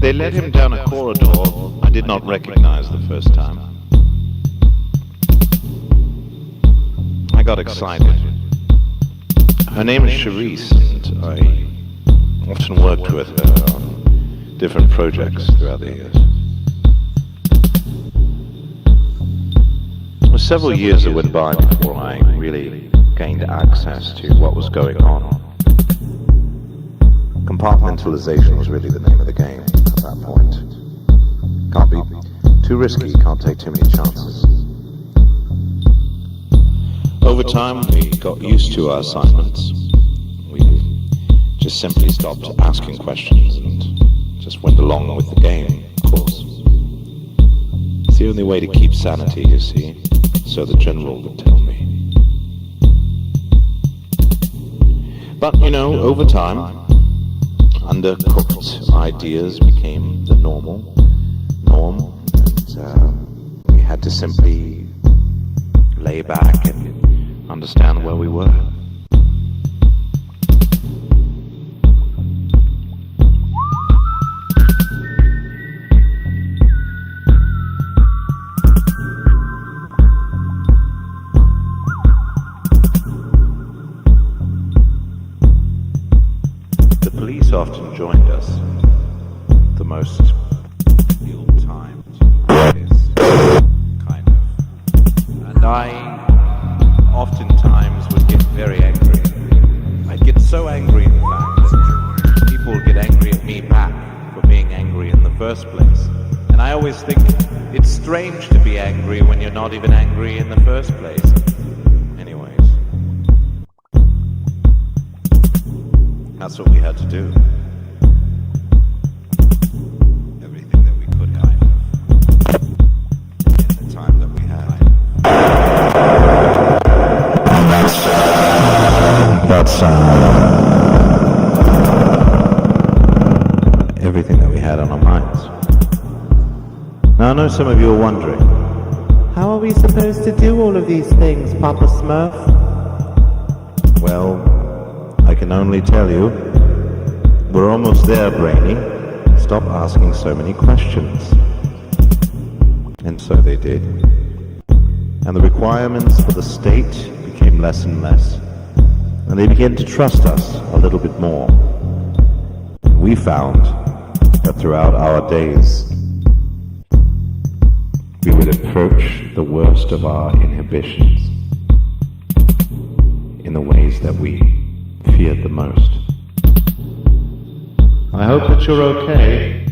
They led him down a corridor I did not recognize the first time. I got excited. Her name is Charisse, and I often worked with her on different projects throughout the years. It was several years that went by before I really gained access to what was going on. Compartmentalization was really the name of the game at that point. Can't be too risky, can't take too many chances. Over time, we got used to our assignments. We just simply stopped asking questions and just went along with the game, of course. It's the only way to keep sanity, you see, so the general would tell me. But, you know, over time, undercooked ideas became the norm, and we had to simply lay back and understand where we were. The police often joined us, the most ill-timed, kind of. And I oftentimes would get very angry. I'd get so angry, in fact, that people would get angry at me back for being angry in the first place. And I always think it's strange to be angry when you're not even angry in the first place. Anyways, that's what we had to do. Everything that we could, kind of, in the time that we had. That's everything that we had on our minds. Now I know some of you are wondering, how are we supposed to do all of these things, Papa Smurf? Well, I can only tell you, we're almost there, Brainy. Stop asking so many questions. And so they did. And the requirements for the state became less and less. And they began to trust us a little bit more. And we found that throughout our days, we would approach the worst of our inhibitions in the ways that we feared the most. I hope that you're okay.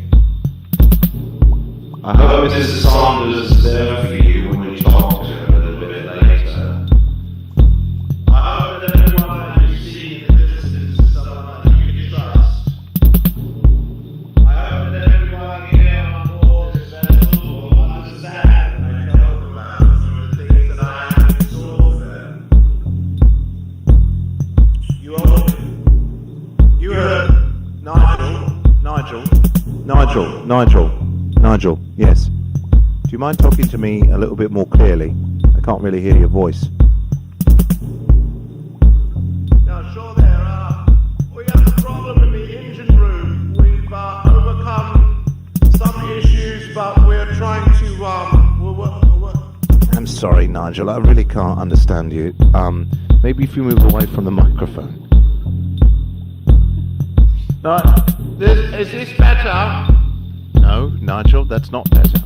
I hope Mrs. Saunders is there for you when we talk to her a little bit later. I hope that everyone that you see in the distance is someone that you can trust. I hope that everyone here on board this vessel will understand when I talk about some of the things that I have in store for them. You heard Nigel, yes. Do you mind talking to me a little bit more clearly? I can't really hear your voice. Yeah, sure there. We have a problem in the engine room. We've overcome some issues, but we're trying to, I'm sorry, Nigel, I really can't understand you. Maybe if you move away from the microphone. No, is this better? No, Nigel, that's not better.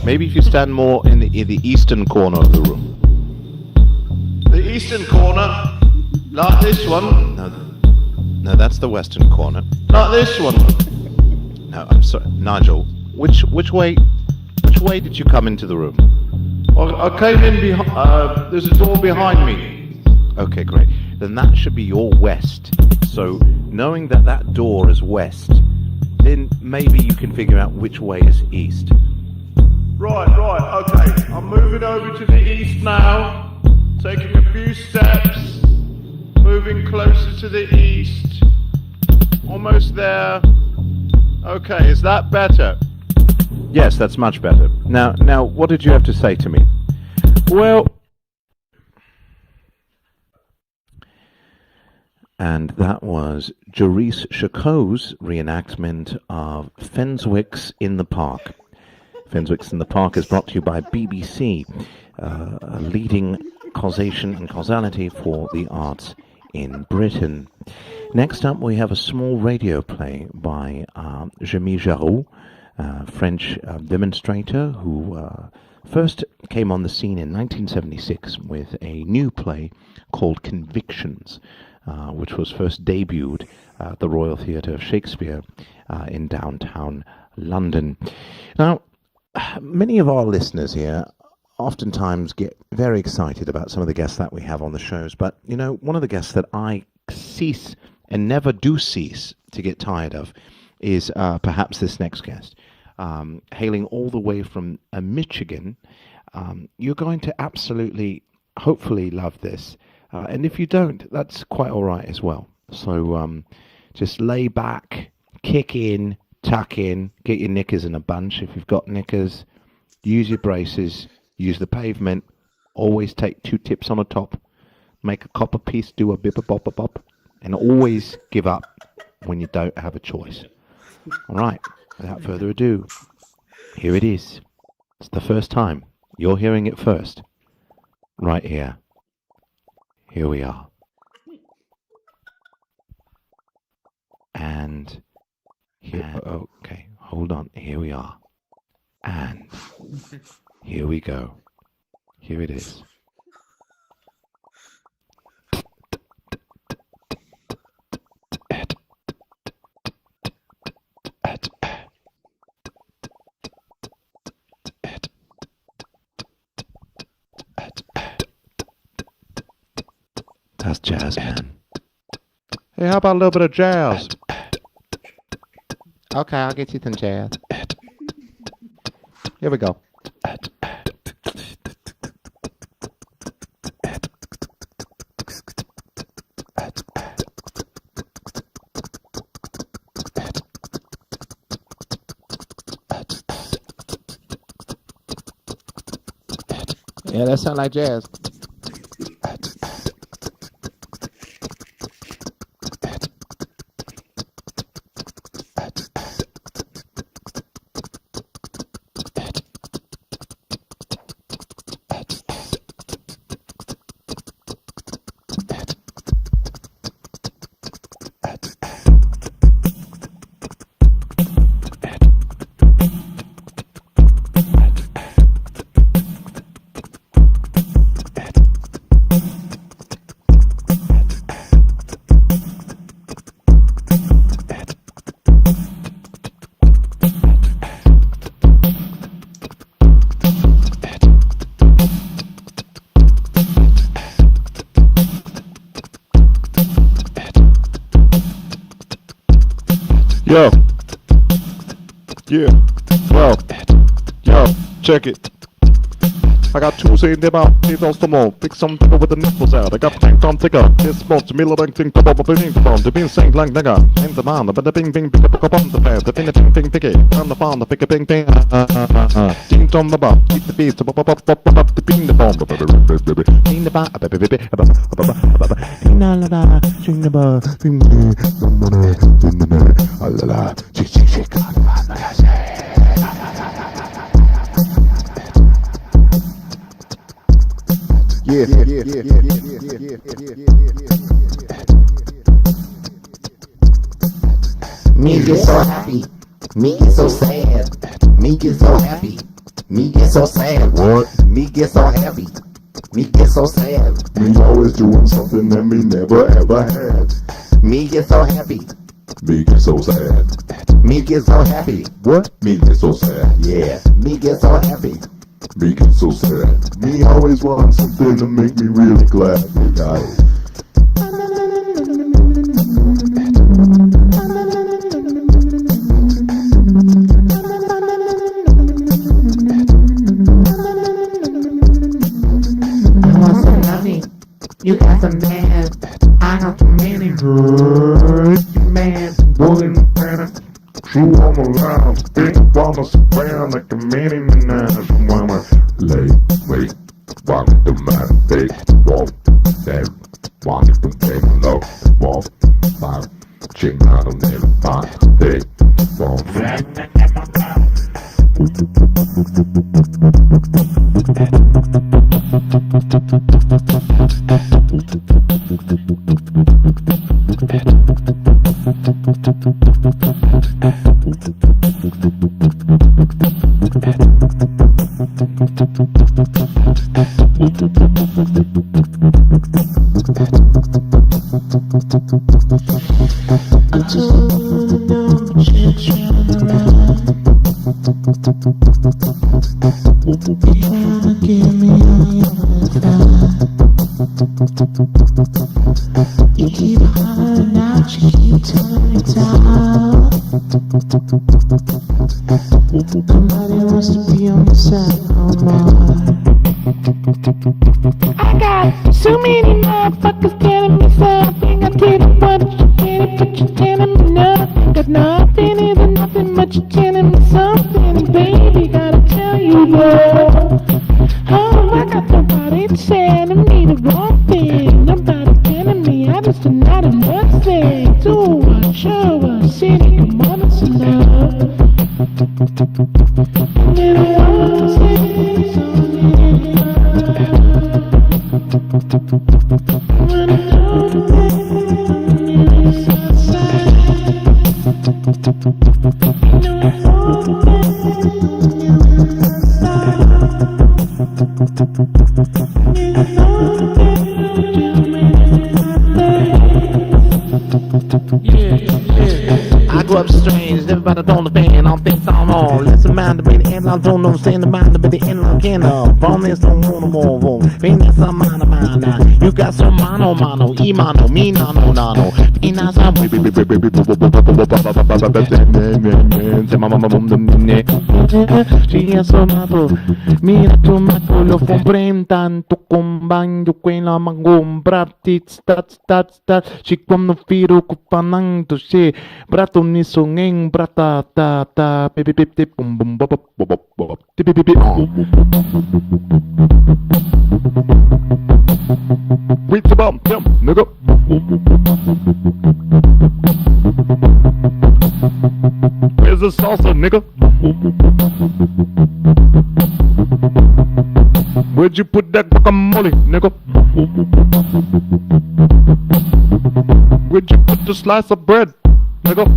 Maybe if you stand more in the eastern corner of the room. The eastern corner? Like this one? No, that's the western corner. Like this one? No, I'm sorry, Nigel. Which way did you come into the room? I came in behind. There's a door behind me. Okay, great. Then that should be your west. So, knowing that that door is west, then maybe you can figure out which way is east. Right, okay. I'm moving over to the east now. Taking a few steps. Moving closer to the east. Almost there. Okay, is that better? Yes, that's much better. Now, what did you have to say to me? Well, And that was Jerice Chacot's reenactment of Fenswick's in the Park. Fenswick's in the Park is brought to you by BBC, a leading causation and causality for the arts in Britain. Next up, we have a small radio play by Jimmy Jarreau, French demonstrator who first came on the scene in 1976 with a new play called Convictions, which was first debuted at the Royal Theatre of Shakespeare in downtown London. Now, many of our listeners here oftentimes get very excited about some of the guests that we have on the shows, but, you know, one of the guests that I cease and never do cease to get tired of is perhaps this next guest. Hailing all the way from Michigan, you're going to absolutely, hopefully love this. And if you don't, that's quite all right as well. So just lay back, kick in, tuck in, get your knickers in a bunch if you've got knickers, use your braces, use the pavement, always take 2 tips on the top, make a copper piece, do a bip-a-bop-a-bop, and always give up when you don't have a choice. All right, without further ado, here it is. It's the first time. You're hearing it first. Right here. Here we are. And here, okay, hold on. Here we are. And here we go. Here it is. That's jazz, man. Hey, how about a little bit of jazz? Okay, I'll get you some jazz. Here we go. Yeah, that sounds like jazz. Yo. Yeah. Well. Yo. Check it. I got 2 in the mouth, need those to move. Pick some people with the nipples out. I got tank on ticker. This spot, Miller Bank, think about the ping pong. The being saying like nigga. In the man, but the bing bing, pick up on the pair. The ping ping picky. On the farm, the pick a ping ping. Ding on the bar. Keep the beat. Pop the ping the bomb. Ding the bar. Ding la la. Ding the bar. Ding la la. Shake. Yeah. Me get so happy, me get so sad, me get so happy, me get so sad. What? Me get so happy, me get so sad. Me always doing something that me never ever had. Me get so happy, Me get so sad. me get so happy. What? Me get so sad. Yeah, me get so happy. Me get so sad. Me always want something to make me really glad. Yeah. I want some money, you got some mad. I got some money, good. You mad, boy, man. True on the line, big wanna square like a mini menage. Mama, lay, wait, walk the man, big walk. That one to take a look. Walk, five, ching out on them. 5, 8, You keep hollering out, you keep telling me down. Nobody wants to be on your side no more. I got so many motherfuckers telling me something. I tell you what, you get it, but you're telling me nothing. Got nothing isn't nothing, but you're telling me something. And baby, gotta tell you what. Oh, I got nobody telling me the wrong thing. Nobody telling me I just not enough thing. Do what, show what, city, come on, it's love. Little one says something. When I don't think it's outside. I grew up strange, everybody don't understand, all things on all. Listen, mind the way the end, I don't understand the mind the way the end, I can't from this don't want to move. Being that's a man, you got some mano, e mano, me nano, nano. Being that's a she has some mato, mira tu mato, lo comprem tanto con bagno, quella mangombra, tit, stat, ci quando firo cupananto, she, brato ni songeng, brata, ta, pip, bum, bum, bop, tip, Reach the bum, nigga. Where's the salsa, nigga? Where'd you put that guacamole, nigga? Where'd you put the slice of bread, nigga?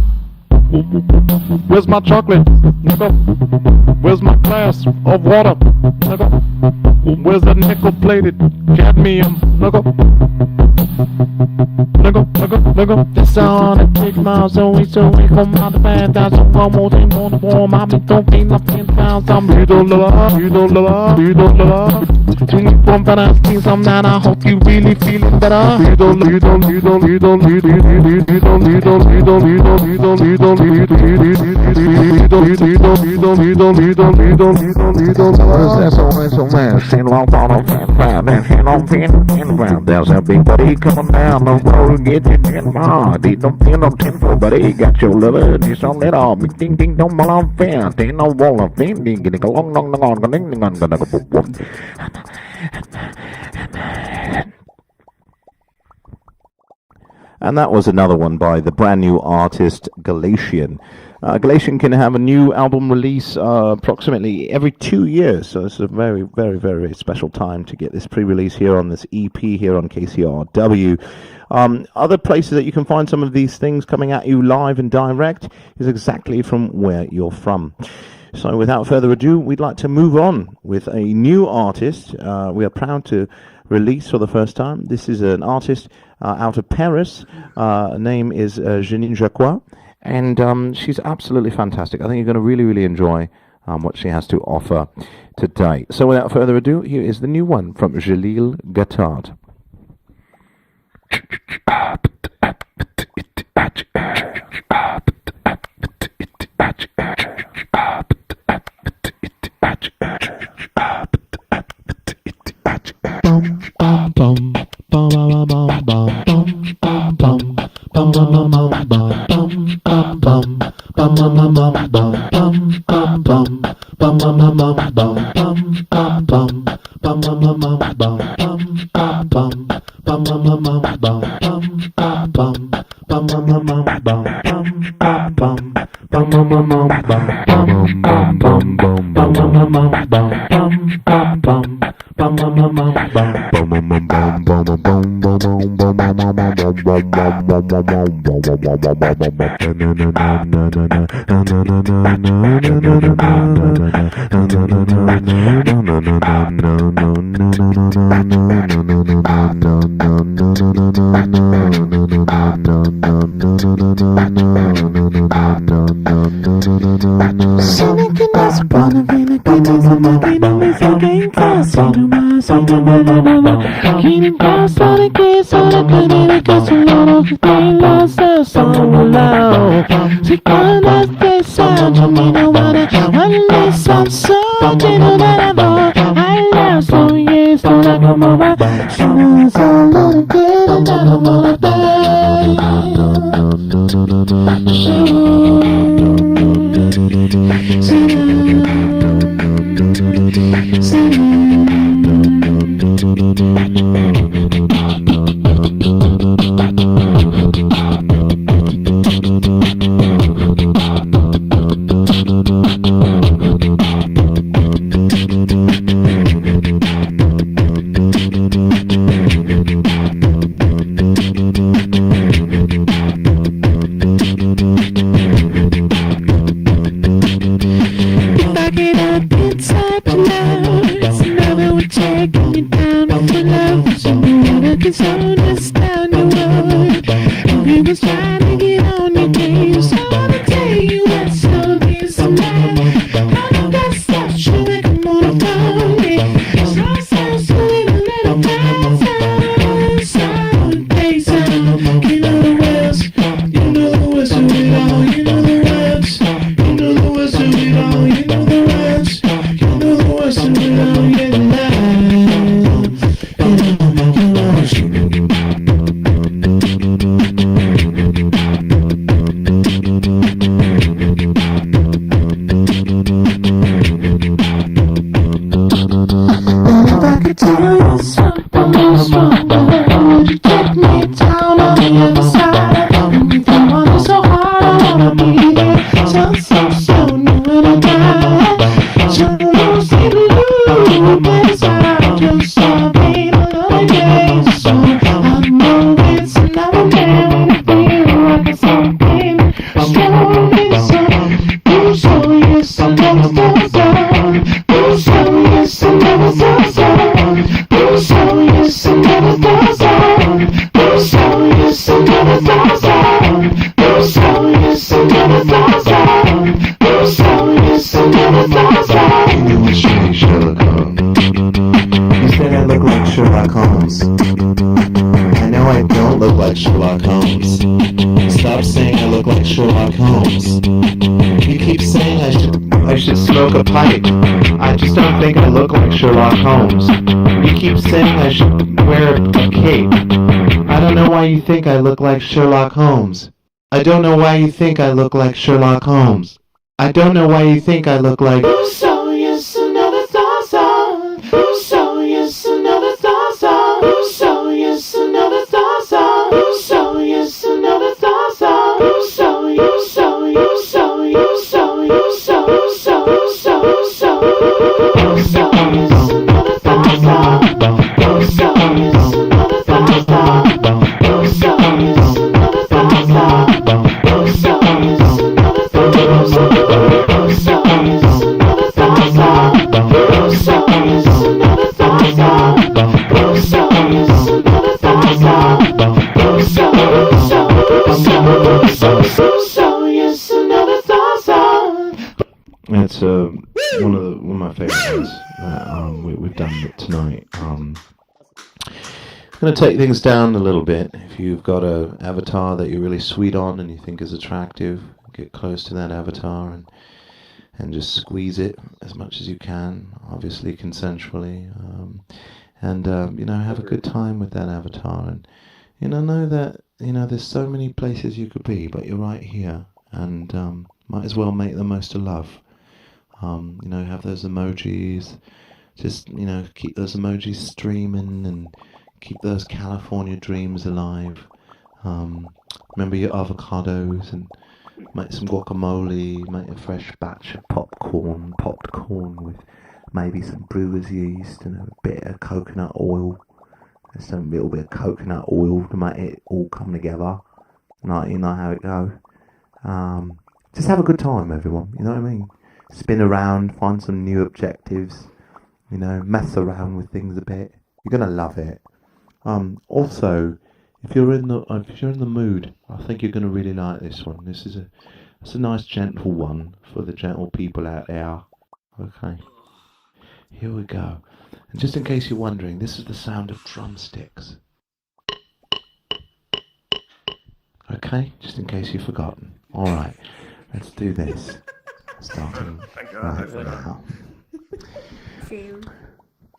Where's my chocolate, nigga? Where's my glass of water, nigga? Where's that nickel-plated cadmium, nigga? Nigga. That's all it takes now, so we come out the bad, that's a one more thing on the warm, I've been talking nothing down, some you don't love. From asking some that I hope you really feeling better. There's a big buddy coming down the road, get you in my they don't feel no tempo, but he got your liver, this on it all. Big ding, don't belong fair, they no wall of thing, getting along, And that was another one by the brand new artist Galatian. Galatian can have a new album release approximately every 2 years, so it's a very, very, very special time to get this pre-release here on this EP here on KCRW. Other places that you can find some of these things coming at you live and direct is exactly from where you're from. So without further ado, we'd like to move on with a new artist. We are proud to release for the first time. This is an artist out of Paris. Her name is Janine Jacquois, and she's absolutely fantastic. I think you're going to really, really enjoy what she has to offer today. So without further ado, here is the new one from Jalil Gattard. Sherlock Holmes. I know I don't look like Sherlock Holmes. Stop saying I look like Sherlock Holmes. You keep saying I should smoke a pipe. I just don't think I look like Sherlock Holmes. You keep saying I should wear a cape. I don't know why you think I look like Sherlock Holmes. I don't know why you think I look like Sherlock Holmes. I don't know why you think I look like... It's one of my favourite ones that we've done tonight. I'm going to take things down a little bit. If you've got an avatar that you're really sweet on and you think is attractive, get close to that avatar and just squeeze it as much as you can, obviously consensually, and have a good time with that avatar. And know that there's so many places you could be, but you're right here, and might as well make the most of love. Have those emojis, just keep those emojis streaming and Keep those California dreams alive. Remember your avocados and make some guacamole, make a fresh batch of popped corn with maybe some brewer's yeast and a bit of coconut oil. And some little bit of coconut oil to make it all come together. You know how it goes. Just have a good time, everyone. You know what I mean? Spin around, find some new objectives. You know, mess around with things a bit. You're gonna love it. Also, if you're in the mood, I think you're gonna really like this one. It's a nice gentle one for the gentle people out there. Okay, here we go. And just in case you're wondering, this is the sound of drumsticks. Okay, just in case you've forgotten. All right, let's do this. Starting right now.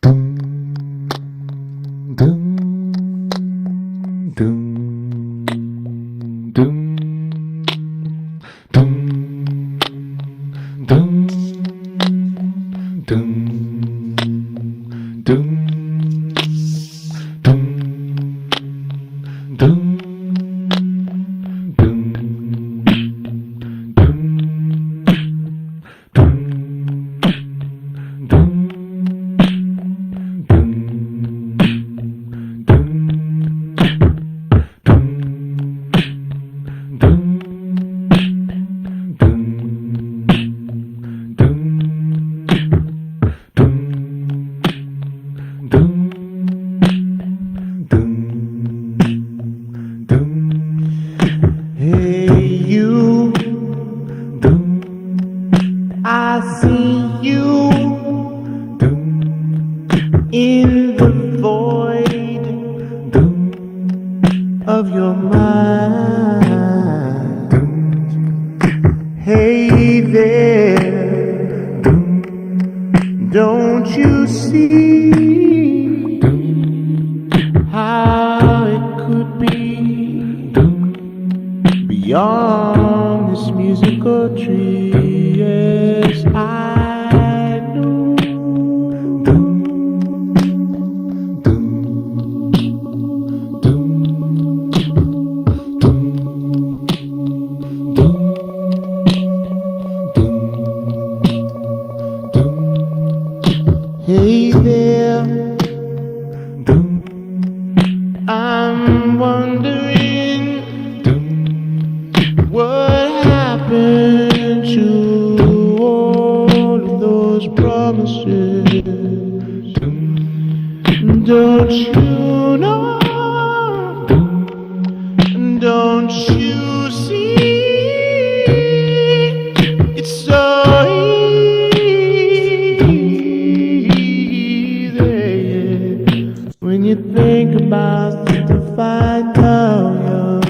Dum, dum, dum, dum, dum, dum, dum, dum, dum, dum. In the void of your mind. Hey there, don't you see how it could be beyond this musical tree? Yes, I know. Hey there, I'm wondering what happened to all of those promises. Don't you know? Don't you see? It's so when you think about the fine town,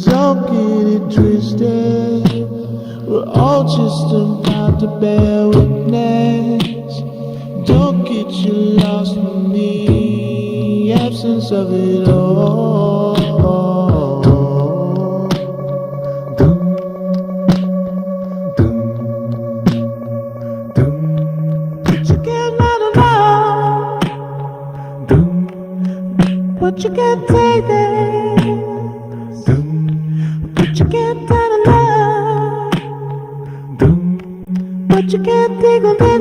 don't get it twisted. We're all just about to bear witness. Don't get you lost in the absence of it all. But you can't take this, but you can't tell the love, but you can't think of it,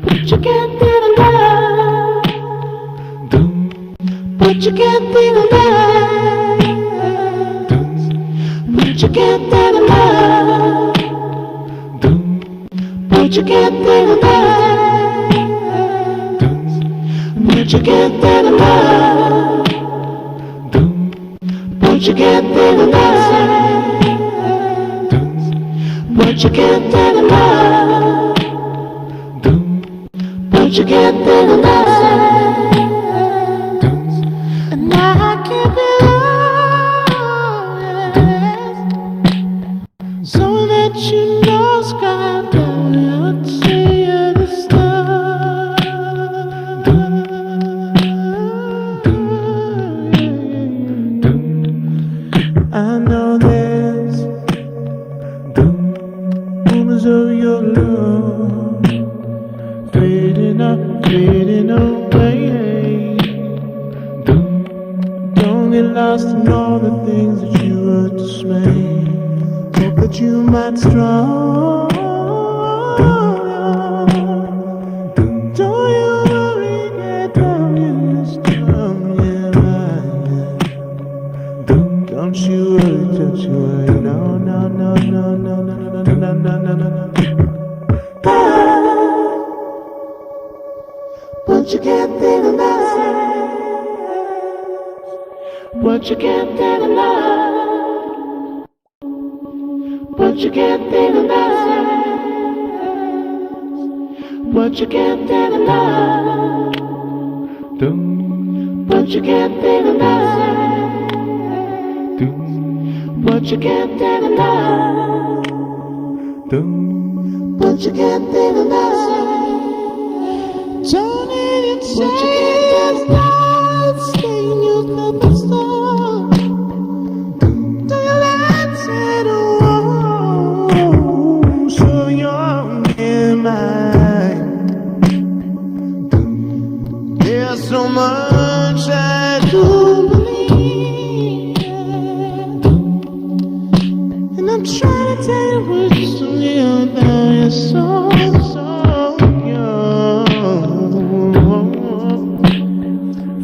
but you can't think of love, but you can't think of love, but you can't think of love, but you can't think of love. But you can't think of love. But you can't think of love. But you can't think of love. But you can't think of love. And I can't be lost. So that you know, Sky, don't see the stars. I know there's rumors of your love fading out. lost in all the things that you were dismayed. Hope that you might strong. Don't you worry, get down in this town, yeah, right. Don't you worry, no, no, no, no, no, no, no, no, no, no, no, no. But you can't think of that. But you can't think of that. But you can't think of that. But you can't think of that. But you can't think of that. But you can't think of that. But you can't think of that. Don't need to change that. Stay in your purpose. Do you let it roll? So young am I. There's so much I do believe, and I'm trying to tell you what you feel now. You're so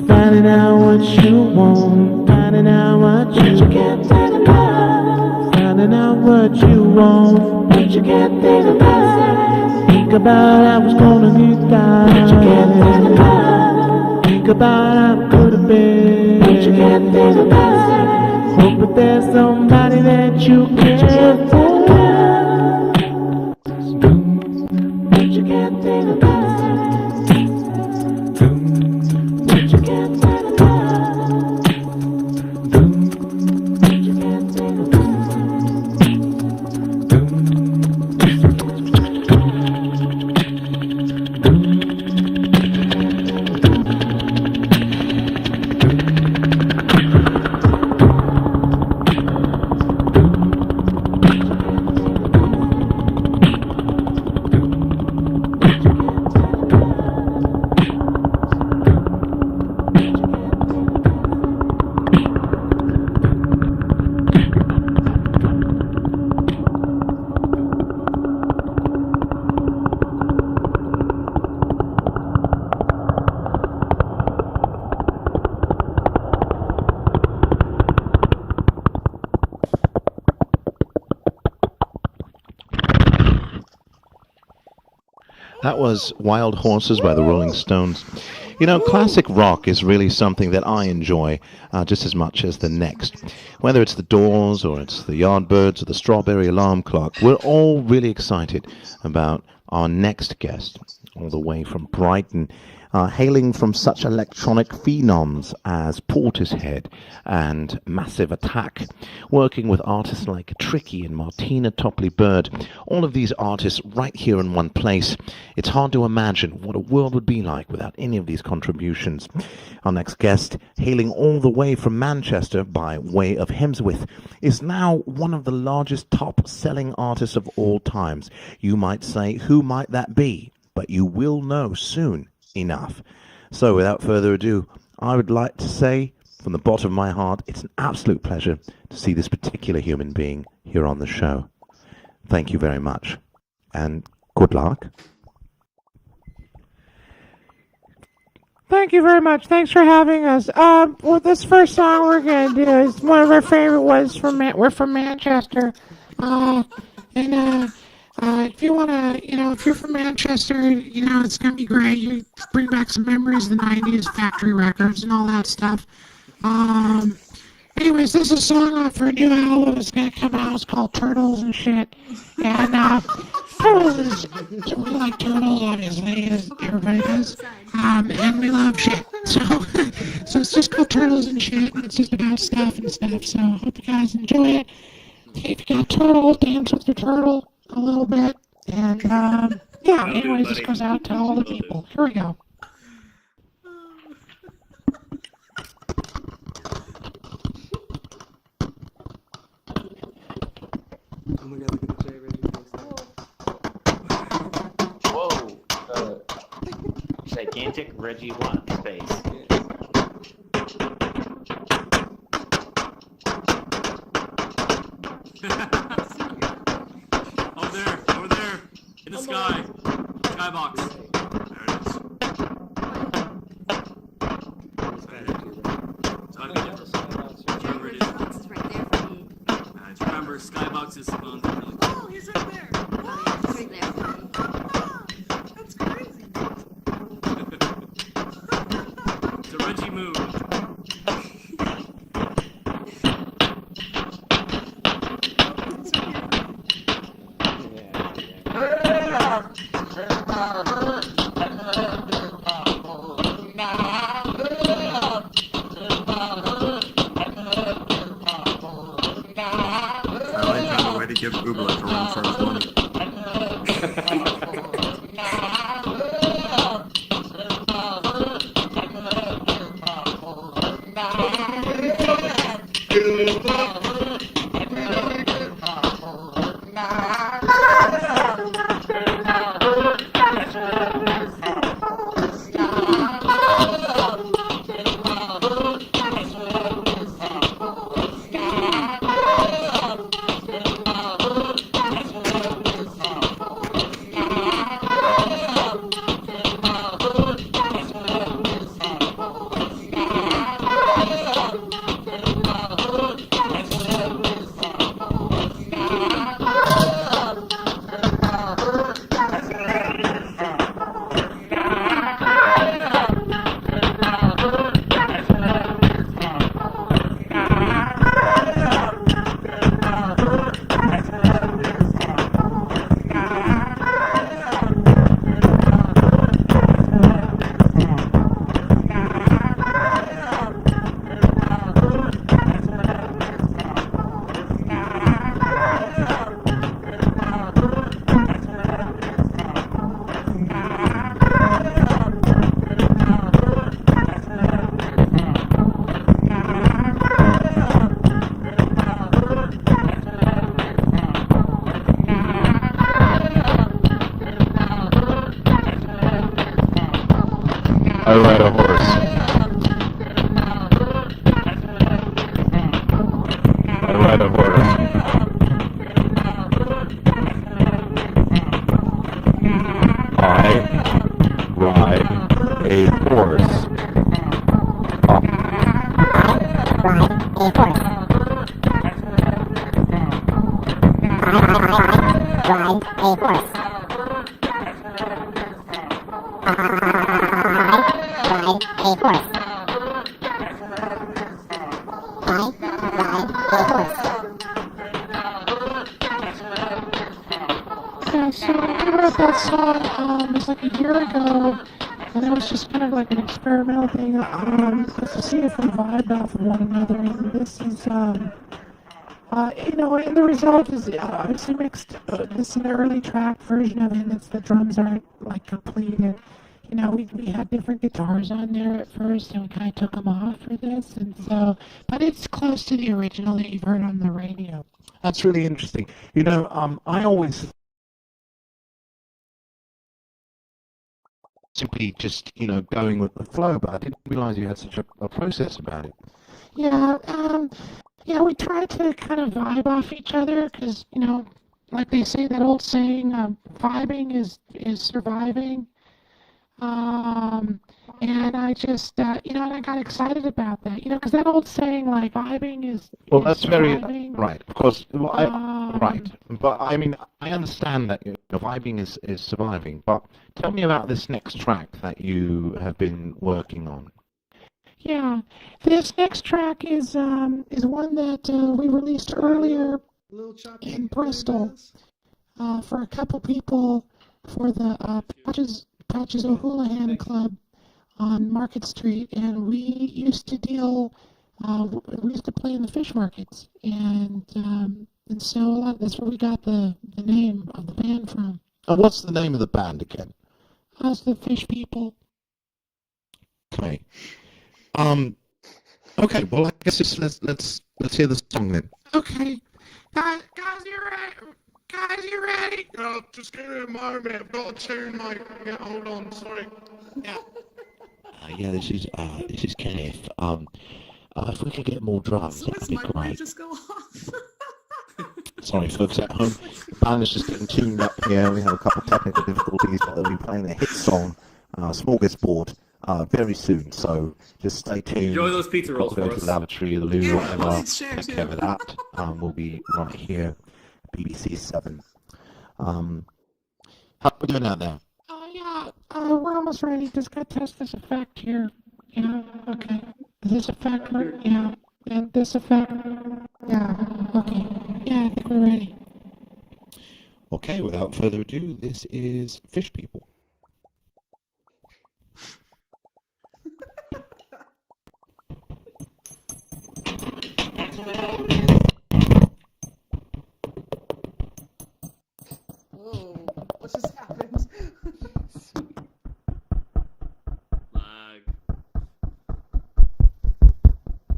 finding out what you want, finding out what you can't think about, finding out what you want, but you can't think about. Think about I was gonna get down, but you can't think about. Think about how it could have been, but you can't think about. Hope that there's somebody that you care for, but you can't think about. That was Wild Horses by the Rolling Stones. You know, classic rock is really something that I enjoy just as much as the next. Whether it's the Doors or it's the Yardbirds or the Strawberry Alarm Clock, we're all really excited about our next guest, all the way from Brighton, hailing from such electronic phenoms as Portishead and Massive Attack, working with artists like Tricky and Martina Topley-Bird, all of these artists right here in one place. It's hard to imagine what a world would be like without any of these contributions. Our next guest, hailing all the way from Manchester by way of Hemsworth, is now one of the largest top-selling artists of all times. You might say, who might that be? But you will know soon enough. So without further ado, I would like to say from the bottom of my heart, it's an absolute pleasure to see this particular human being here on the show. Thank you very much, and good luck. Thank you very much. Thanks for having us. Well, this first song we're gonna do is one of our favorite ones we're from Manchester. If you wanna, if you're from Manchester, it's gonna be great. You bring back some memories of the '90s, factory records, and all that stuff. Anyways, this is a song off our new album that's gonna come out. It's called Turtles and Shit. And Turtles is, we like turtles, obviously, as everybody does. And we love shit. So it's just called Turtles and Shit, and it's just about stuff and stuff. So I hope you guys enjoy it. If you got a turtle, dance with your turtle a little bit. And anyways, this goes out to all the people. Here we go. Oh my god, look at the Reggie. Whoa, gigantic Reggie Watts face. Over there, in the sky. Skybox. There it is. So I've got it. Wherever it is. Skybox is right there for me. Just remember, Skybox is on the really Oh, he's right there. Oh, he's right there for me. That's crazy. It's a Reggie move. I like how the way to give Google a run for his money. I ride a horse. I ride a horse. I ride a horse. Yeah, so I wrote that song, it was like a year ago, and it was just kind of like an experimental thing, just to see if we vibed off of one another, and this is, you know, and the result is obviously mixed. This is an early track version of it, and the drums aren't like completed. You know, we had different guitars on there at first, and we kind of took them off for this, and so, but it's close to the original that you've heard on the radio. That's really interesting. You know, I always simply just, you know, going with the flow, but I didn't realize you had such a process about it. Yeah, yeah, we try to kind of vibe off each other, because, you know, like they say, that old saying, vibing is surviving. And I just, you know, and I got excited about that, you know, because that old saying, like, vibing is Well, is that's very surviving. right. Of course, well, right. Um, But I mean, I understand that, you know, vibing is surviving. But tell me about this next track that you have been working on. Yeah, this next track is one that we released earlier Little choppy. in Bristol for a couple people for the Patches O'Houlihan Club on Market Street, and we used to deal, we used to play in the fish markets, and so that's where we got the name of the band from. And what's the name of the band again? Us, the Fish People. Okay. Okay. Well, I guess let's hear the song then. Okay, guys, you ready? Guys, you ready? Just give me a moment. I've got a tune, mate. Yeah, hold on. Sorry. Yeah. Yeah, this is Kenneth. If we could get more drums, So that'd does be my brain great. just go off? Sorry, folks at home. The band is just getting tuned up here. We have a couple of technical difficulties, but they'll be playing their hit song, Smorgasbord, very soon. So just stay tuned. Enjoy those pizza rolls Go for to us. the lavatory, the loo, whatever. share Take too. care of that. We'll be right here, BBC 7. How are we doing out there? Oh, yeah. We're almost ready. Just gotta test this effect here. Yeah, okay. This effect work? Yeah. And this effect? Yeah, okay. Yeah, I think we're ready. Okay, without further ado, this is Fish People. Whoa, what just happened? Lag.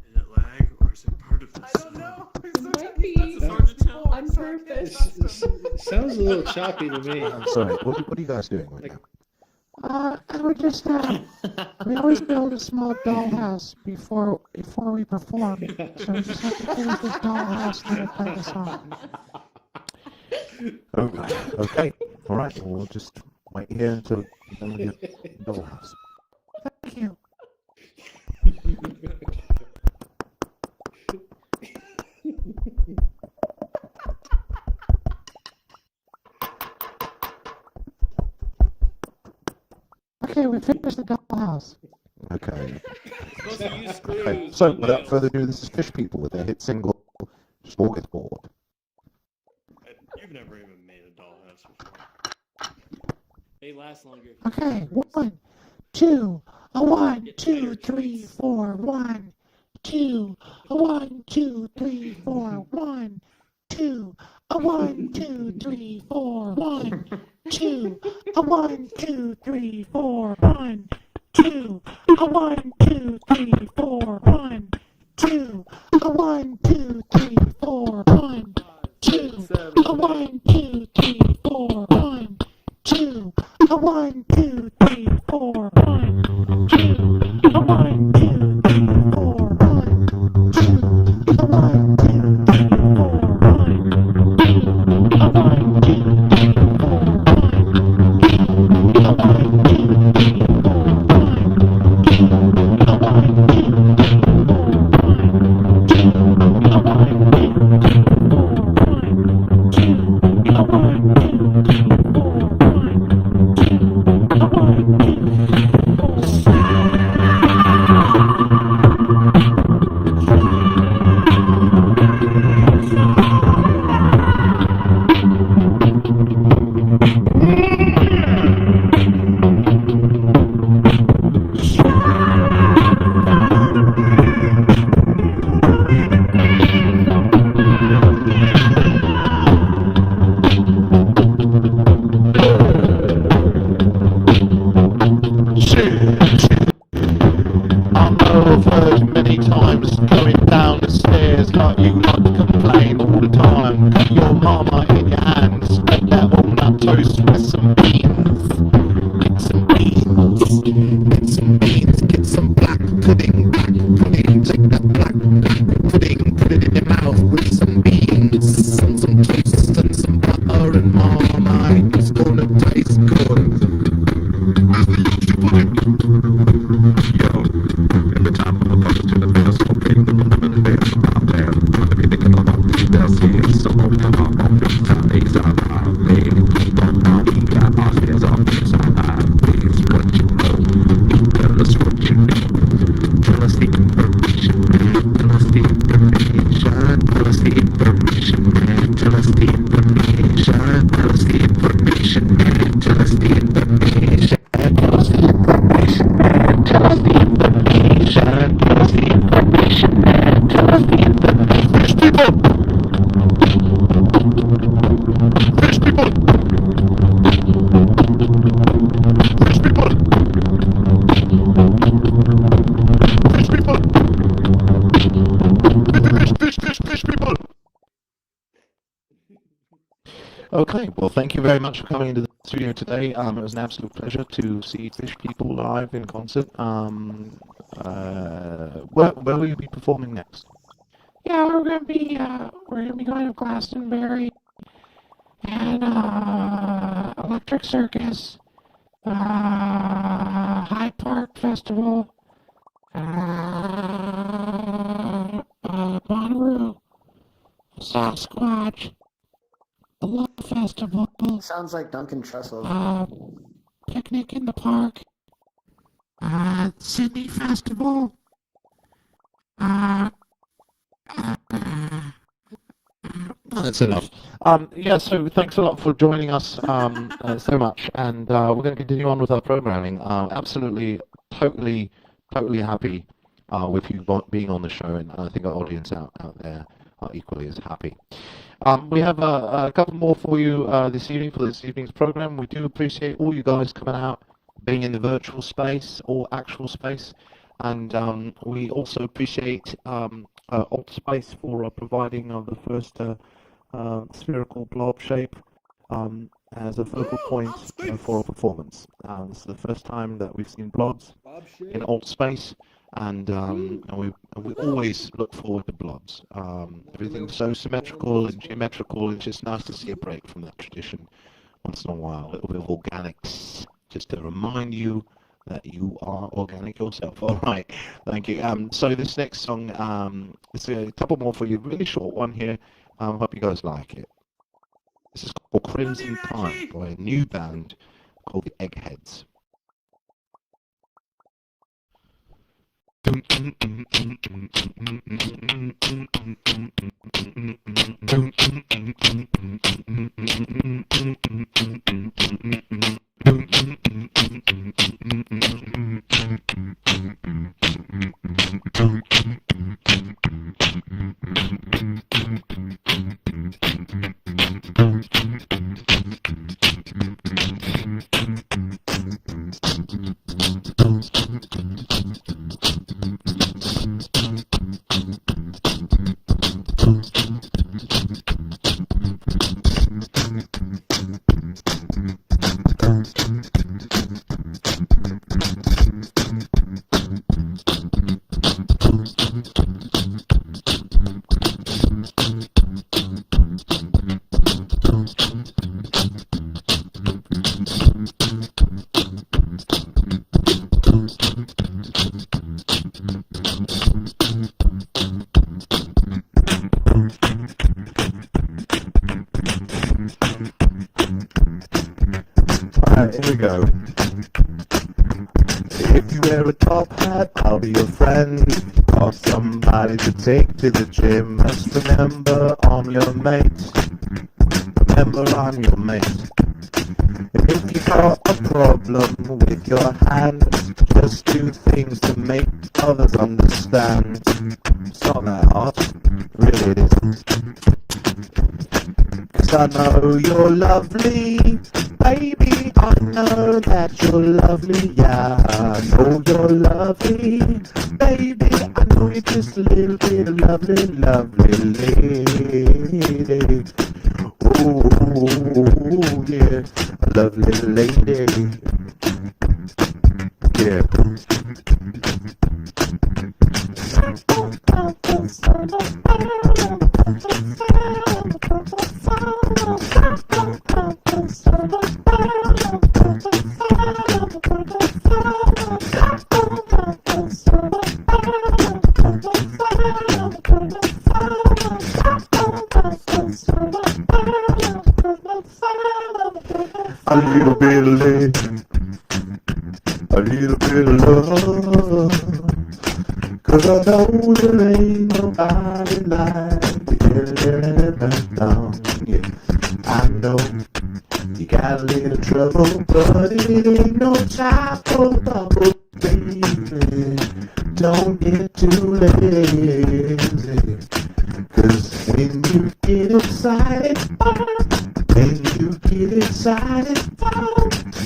Is it lag or is it part of the I don't know. It's Might be. It's hard to tell. on purpose. Sounds a little choppy to me. I'm sorry, what are you guys doing right now? And we're just, we always build a small dollhouse before we perform. So we just have to finish this dollhouse and then we'll play the song. Okay, all right, well, we'll just wait here until you're done with your dollhouse. Thank you. Okay, we finished the dollhouse. Okay. Supposed to use screws. Okay, so without further ado, this is Fish People with their hit single, Smorgasbord. You've never even made a dollhouse before. They last longer. Okay, 1, 2, a 1, 2, 3, 4, 1, 2, a 1, 2, 3, 4, 1, 2, a 1, 2, 3, 4, 1, 2, a 1, 2, 3, 4, 1, 2, a 1, 2, 3, 4, 1, 2, a 1, 2, 3, 4, 1, 2, a 1, 2, 3, 4, 1, 2, a 1, 2, 3, 4, 1, 2, a 1, 2, 3, 4, 1, 2, a 1, 2, 3, 4, 1, 2, a 1, 2, 3, 4, 1, 2, a 1, 2, 3, 4, 1, 2, a 1, 2, 3, people! Okay, well, thank you very much for coming into the studio today. It was an absolute pleasure to see Fish People live in concert. Where will you be performing next? Yeah, we're gonna be going to Glastonbury and Electric Circus, Hyde Park Festival, Bonnaroo, Sasquatch, the Love Festival, Sounds like Duncan Trussell. Picnic in the Park, Sydney Festival, That's enough. Yeah, so thanks a lot for joining us so much, and we're going to continue on with our programming. Absolutely, totally happy with you being on the show, and I think our audience out there are equally as happy. We have a couple more for you this evening for this evening's program. We do appreciate all you guys coming out, being in the virtual space or actual space, and we also appreciate Alt Space for providing the first spherical blob shape as a focal point for a performance. This is the first time that we've seen blobs in Alt Space, and we always look forward to blobs. Everything's so symmetrical and geometrical. It's just nice to see a break from that tradition once in a while. A little bit of organics, just to remind you that you are organic yourself. All right, thank you. So this next song, it's a couple more for you, really short one here. Hope you guys like it. This is called Crimson Tide by a new band called the Eggheads. Alright, here we go. If you wear a top hat, I'll be your friend. Or somebody to take to the gym. Just remember, I'm your mate. Remember, I'm your mate. And if you got a problem with your hand, just do things to make others understand. It's not that hard, really it isn't. 'Cause I know you're lovely, baby, I know that you're lovely, yeah, I know you're lovely, baby, I know you're just a little bit of lovely, lovely lady. Ooh, yeah, a lovely lady, yeah. A little bit of love, a little bit of love, 'cause I know there ain't nobody like you down, yeah. I know you got a little trouble, but it ain't no time for trouble, baby. Don't get too lazy, 'cause when you get excited, when you get excited,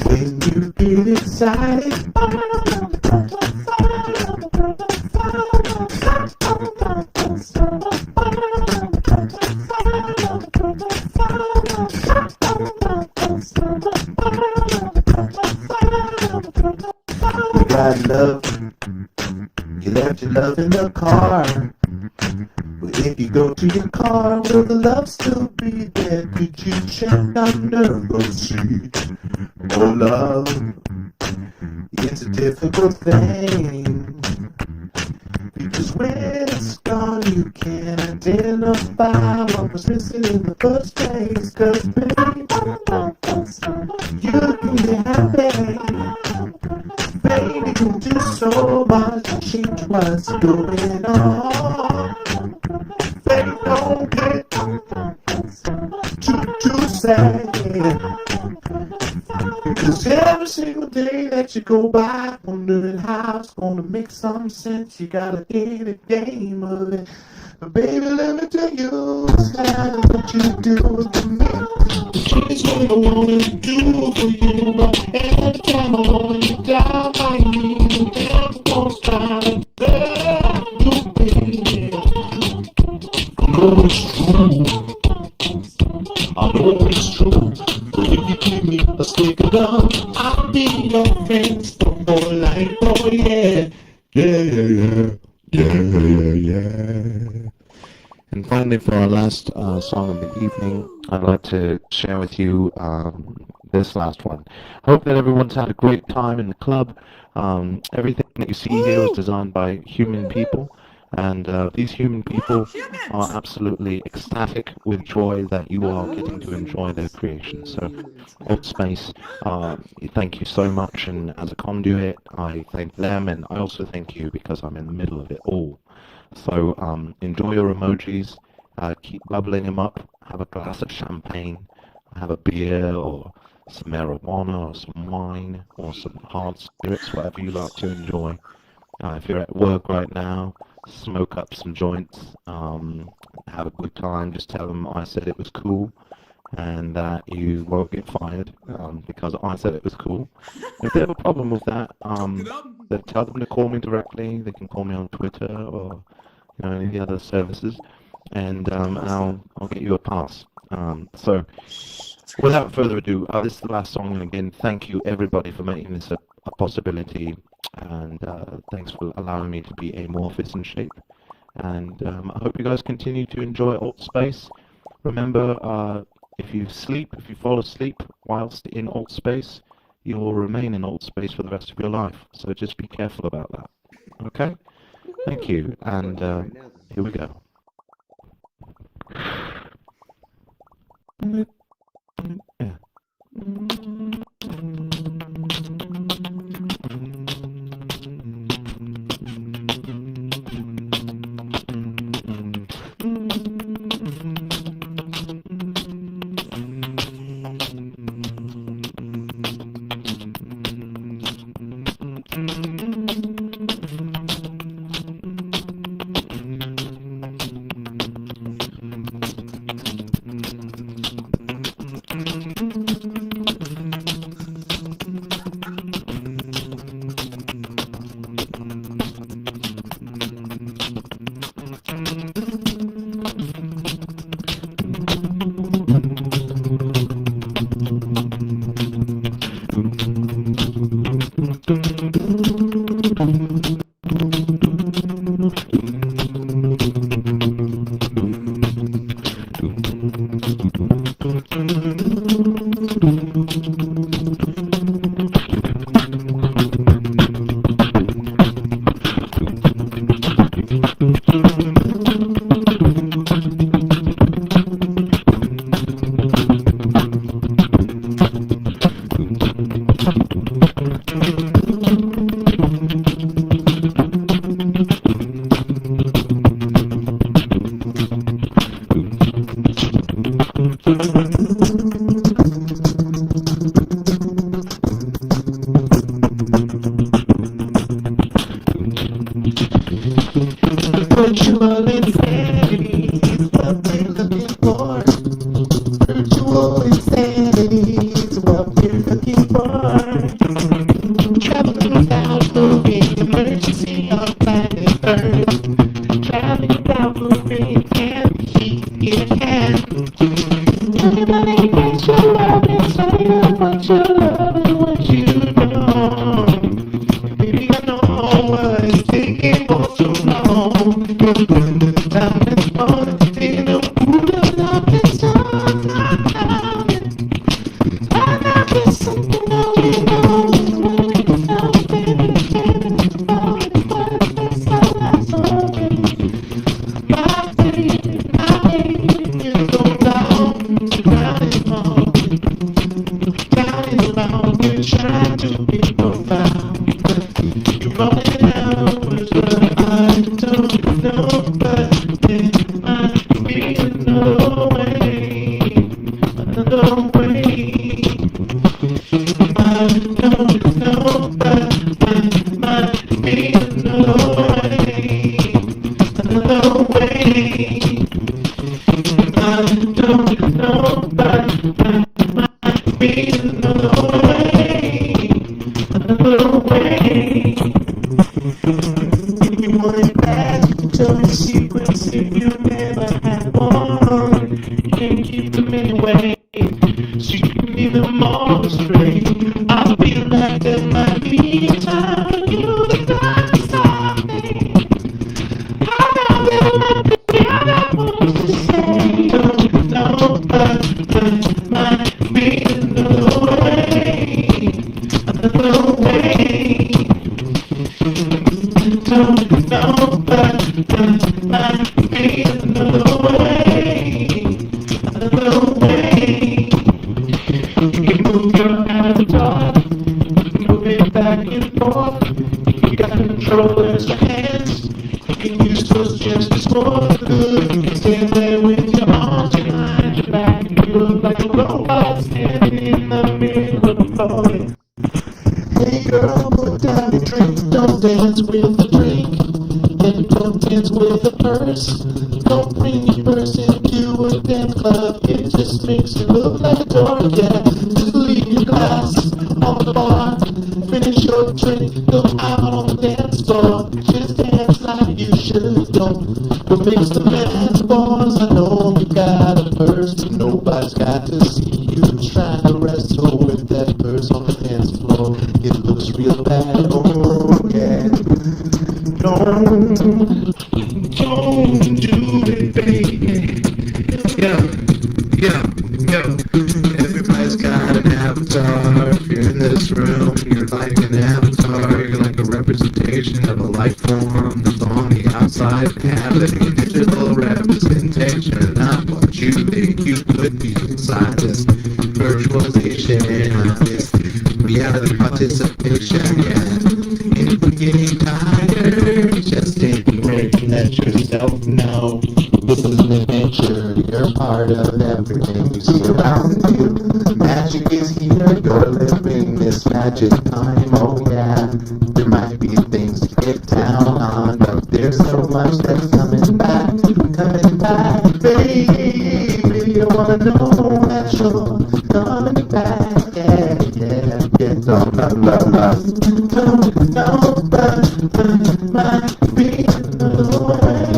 when you get excited, you got love, you left your love in the car. We If you go to your car, will the love still be there? Could you check under the seat? More love, it's a difficult thing. Because when it's gone, you can't identify what was missing in the first place. Cause baby, you can be happy. Baby, you can do so much to change what's going on. Baby, don't get too sad. Cause every single day that you go by wondering how it's gonna make some sense, you gotta get a game of it. But baby, let me tell you, it's not what you do for me. It's what I wanna do for you, but every time I wanna get down by you, never gonna stop it. You, baby, I know it's true. I know it's true. So if you give me a stick of gum, I'll be your friend for more life. Oh yeah, yeah. And finally, for our last song of the evening, I'd like to share with you this last one. I hope that everyone's had a great time in the club. Everything that you see here was designed by human people. And these human people are absolutely ecstatic with joy that you are getting to enjoy their creation. So, Old Space, thank you so much. And as a conduit, I thank them, and I also thank you because I'm in the middle of it all. So, enjoy your emojis, keep bubbling them up, have a glass of champagne, have a beer, or some marijuana, or some wine, or some hard spirits, whatever you like to enjoy. If you're at work right now, smoke up some joints, have a good time, just tell them I said it was cool, and that you won't get fired, because I said it was cool. If they have a problem with that, then tell them to call me directly. They can call me on Twitter, or any of the other services, and I'll get you a pass. So, without further ado, this is the last song, and again, thank you everybody for making this a possibility, and thanks for allowing me to be amorphous in shape, and I hope you guys continue to enjoy Alt Space. Remember, if you fall asleep whilst in Alt Space, you will remain in Alt Space for the rest of your life, so just be careful about that. Okay? Thank you, and here we go. Yeah. Virtual insanity is what we're looking for. Virtual insanity is what we're looking for. Traveling without moving, emergency on planet Earth. Traveling without moving, and keep your hand. Everybody gets your love inside, what you love and what you know. Baby, I know what it's taking for so long. You're going to the time and Tell me secrets if you never had one. You can keep them anyway. So you can leave them all straight. I feel like there might be a time for you to die something. I got words to say. Don't you know, but might be another way. Another way. Don't you know, but might be another way. Another way. You can move your avatar, move it back and forth. You got controllers for hands. You can use those gestures for good. You can stand there with your arms behind your back. You look like a robot standing in the middle of the floor. Hey girl, put down your drink. Don't dance with the drink. And don't dance with the purse. Don't bring your purse into a dance club. It just makes you look like a dork. Yeah, just leave your glass on the bar. Finish your drink, go out on the dance floor. Just dance like you should. Don't mix the metaphors. I know you got a purse, but nobody's got to see you trying to wrestle with that purse on the dance floor. It looks real bad. Oh yeah. Don't do it, baby. Yeah. Everybody's got an avatar. If you're in this room, you're like an avatar. You're like a representation of a life form that's on the outside. Having a digital representation of what you think you could be inside this virtualization of this reality participation. Yeah. In the beginning, tired, just take a break and let yourself know this is an adventure. You're part of everything you see around you. Magic is here. You're living this magic time. Oh yeah. There might be things to get down on, but there's so much that's coming back, baby. You wanna know that you're coming back? Yeah. Don't know, but might be another way.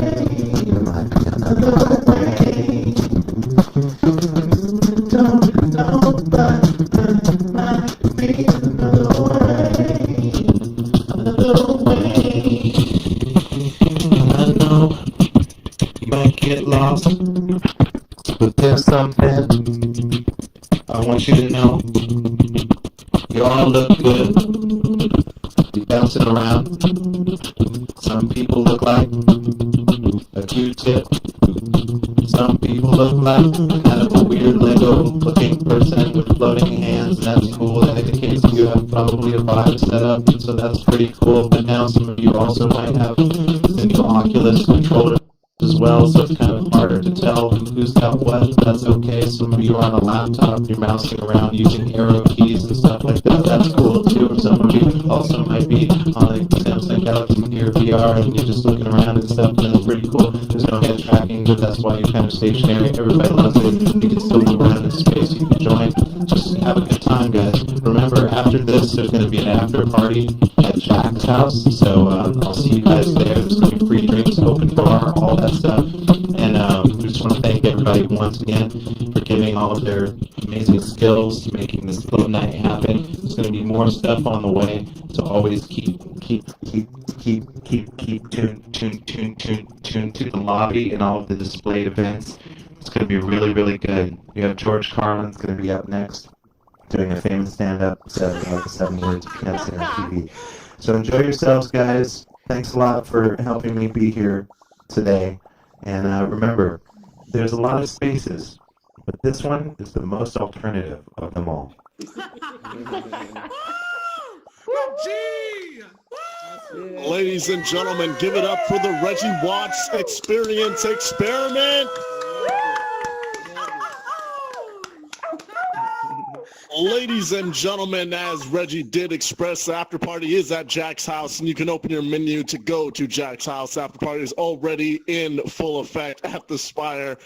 Might be another way. Don't know, but might be another way. Another way. I know you might get lost, but there's something I want you to know. You all look good. You're bouncing around. Some people look like a Q-tip. Some people look like kind of a weird Lego-looking person with floating hands. That's cool. That indicates you have probably a vibe set up, so that's pretty cool. But now some of you also might have the new Oculus controller as well, so it's kind of harder to tell who's got what, but that's okay. Some of you are on a laptop, you're mousing around using arrow keys and stuff like that. That's cool too. Some of you also might be on like Samsung Galaxy Gear VR and you're just looking around and stuff, and it's pretty cool. There's no head tracking, but that's why you're kind of stationary. Everybody loves it. You can still move around in space. You can join. Just have a good time, guys. Remember, after this, there's going to be an after party at Jack's house, so I'll see you guys there. There's going to be free drinks, open bar, all that stuff. And we just want to thank everybody once again for giving all of their amazing skills to making this float night happen. There's going to be more stuff on the way, so always keep tuned to the lobby and all of the displayed events. It's going to be really, really good. You have George Carlin's going to be up next, doing a famous stand-up set about the 7 years of cancer on TV. So enjoy yourselves, guys. Thanks a lot for helping me be here today. And remember, there's a lot of spaces, but this one is the most alternative of them all. Reggie! Ladies and gentlemen, give it up for the Reggie Watts Experience Experiment. Ladies and gentlemen, as Reggie did express, the after party is at Jack's house, and you can open your menu to go to Jack's house. After party is already in full effect at the Spire.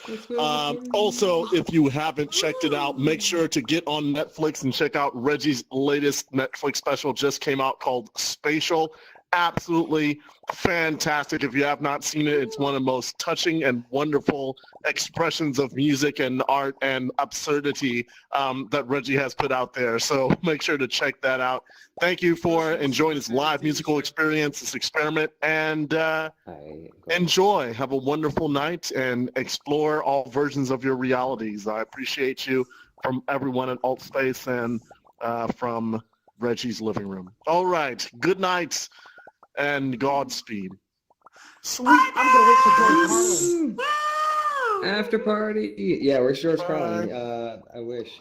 Also, if you haven't checked it out, make sure to get on Netflix and check out Reggie's latest Netflix special. Just came out called Spatial. Absolutely fantastic. If you have not seen it, it's one of the most touching and wonderful expressions of music and art and absurdity that Reggie has put out there. So make sure to check that out. Thank you for enjoying this live musical experience, this experiment, and enjoy. Have a wonderful night and explore all versions of your realities. I appreciate you from everyone at Alt Space and from Reggie's living room. All right. Good night. And Godspeed. Sweet, I'm gonna wait for George Carlin. After party. Yeah, we're George Carlin. I wish.